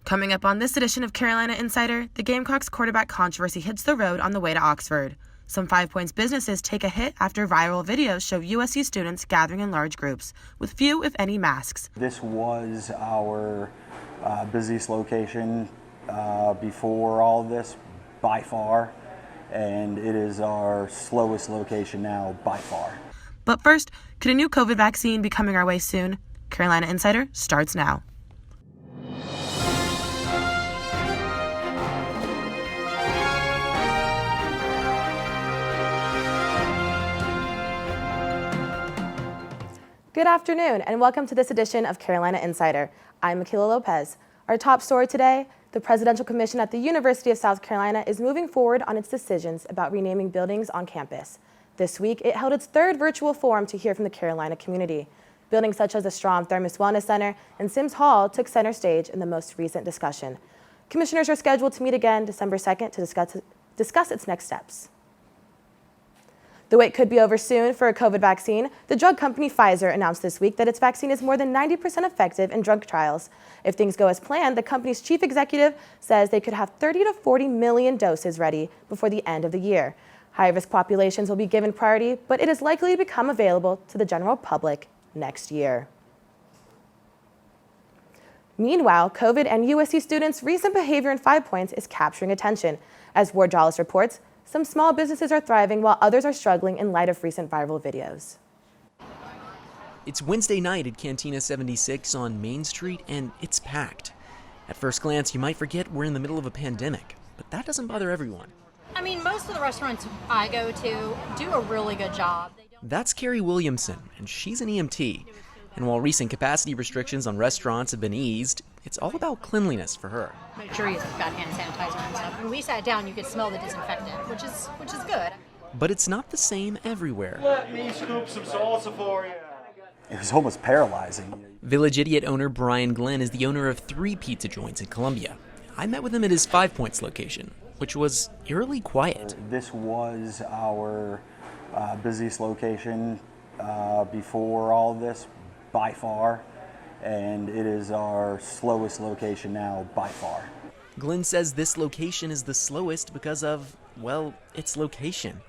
Coming up on this edition of Carolina Insider, the Gamecocks quarterback controversy hits the road on the way to Oxford. Some 5 Points businesses take a hit after viral videos show USU students gathering in large groups, with few, if any, masks. This was our busiest location before all of this, by far, and it is our slowest location now, by far. But first, could a new COVID vaccine be coming our way soon? Carolina Insider starts now. Good afternoon, and welcome to this edition of Carolina Insider. I'm Michaela Lopez. Our top story today, the Presidential Commission at the University of South Carolina is moving forward on its decisions about renaming buildings on campus. This week, it held its third virtual forum to hear from the Carolina community. Buildings such as the Strom Thermos Wellness Center and Sims Hall took center stage in the most recent discussion. Commissioners are scheduled to meet again December 2nd to discuss its next steps. The wait could be over soon for a COVID vaccine. The drug company Pfizer announced this week that its vaccine is more than 90% effective in drug trials. If things go as planned, the company's chief executive says they could have 30 to 40 million doses ready before the end of the year. High-risk populations will be given priority, but it is likely to become available to the general public next year. Meanwhile, COVID and USC students' recent behavior in 5 Points is capturing attention. As Jolles reports, some small businesses are thriving while others are struggling in light of recent viral videos. It's Wednesday night at Cantina 76 on Main Street, and it's packed. At first glance, you might forget we're in the middle of a pandemic, but that doesn't bother everyone. I mean, most of the restaurants I go to do a really good job. That's Carrie Williamson, and she's an EMT. And while recent capacity restrictions on restaurants have been eased, it's all about cleanliness for her. Make sure you've got hand sanitizer and stuff. When we sat down, you could smell the disinfectant, which is good. But it's not the same everywhere. Let me scoop some salsa for you. It was almost paralyzing. Village Idiot owner Brian Glenn is the owner of 3 pizza joints in Columbia. I met with him at his 5 Points location, which was eerily quiet. This was our busiest location before all of this, by far, and it is our slowest location now, by far. Glenn says this location is the slowest because of, well, its location,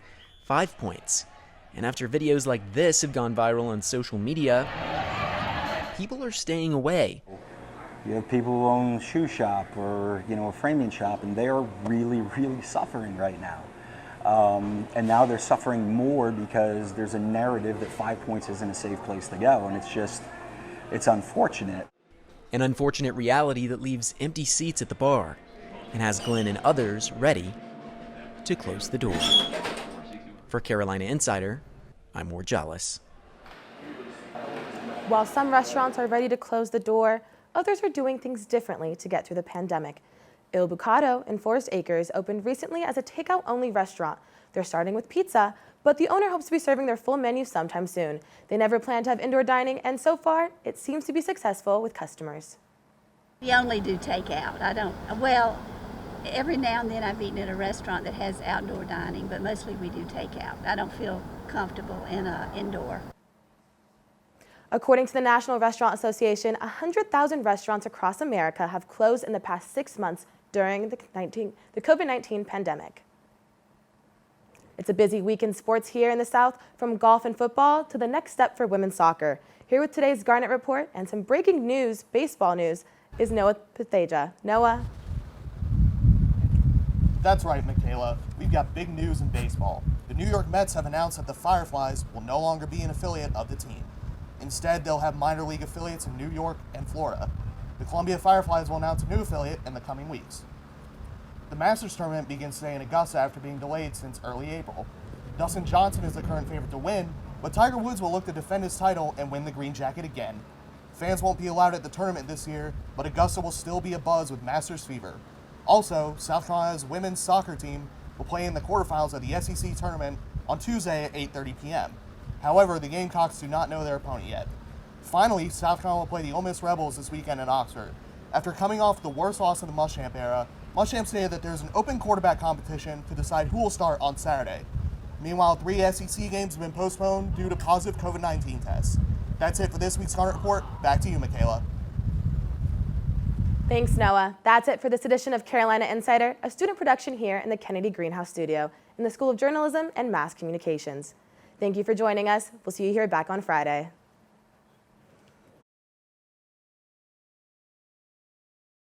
5 Points. And after videos like this have gone viral on social media, people are staying away. You have people who own a shoe shop or, a framing shop, and they are really, really suffering right now. And now they're suffering more because there's a narrative that 5 Points isn't a safe place to go, and it's unfortunate. An unfortunate reality that leaves empty seats at the bar and has Glenn and others ready to close the door. For Carolina Insider, I'm Jolles. While some restaurants are ready to close the door, others are doing things differently to get through the pandemic. Il Bucato in Forest Acres opened recently as a takeout-only restaurant. They're starting with pizza, but the owner hopes to be serving their full menu sometime soon. They never plan to have indoor dining, and so far, it seems to be successful with customers. We only do takeout. Every now and then I've eaten at a restaurant that has outdoor dining, but mostly we do takeout. I don't feel comfortable in indoor. According to the National Restaurant Association, 100,000 restaurants across America have closed in the past 6 months during the COVID-19 pandemic. It's a busy week in sports here in the South, from golf and football to the next step for women's soccer. Here with today's Garnet Report and some breaking news, baseball news, is Noah Patheja. Noah? That's right, Michaela. We've got big news in baseball. The New York Mets have announced that the Fireflies will no longer be an affiliate of the team. Instead, they'll have minor league affiliates in New York and Florida. The Columbia Fireflies will announce a new affiliate in the coming weeks. The Masters tournament begins today in Augusta after being delayed since early April. Dustin Johnson is the current favorite to win, but Tiger Woods will look to defend his title and win the green jacket again. Fans won't be allowed at the tournament this year, but Augusta will still be abuzz with Masters fever. Also, South Carolina's women's soccer team will play in the quarterfinals of the SEC tournament on Tuesday at 8:30 p.m. However, the Gamecocks do not know their opponent yet. Finally, South Carolina will play the Ole Miss Rebels this weekend in Oxford. After coming off the worst loss in the Muschamp era, Muschamp stated that there's an open quarterback competition to decide who will start on Saturday. Meanwhile, 3 SEC games have been postponed due to positive COVID-19 tests. That's it for this week's Garnet Report. Back to you, Michaela. Thanks, Noah. That's it for this edition of Carolina Insider, a student production here in the Kennedy Greenhouse Studio in the School of Journalism and Mass Communications. Thank you for joining us. We'll see you here back on Friday.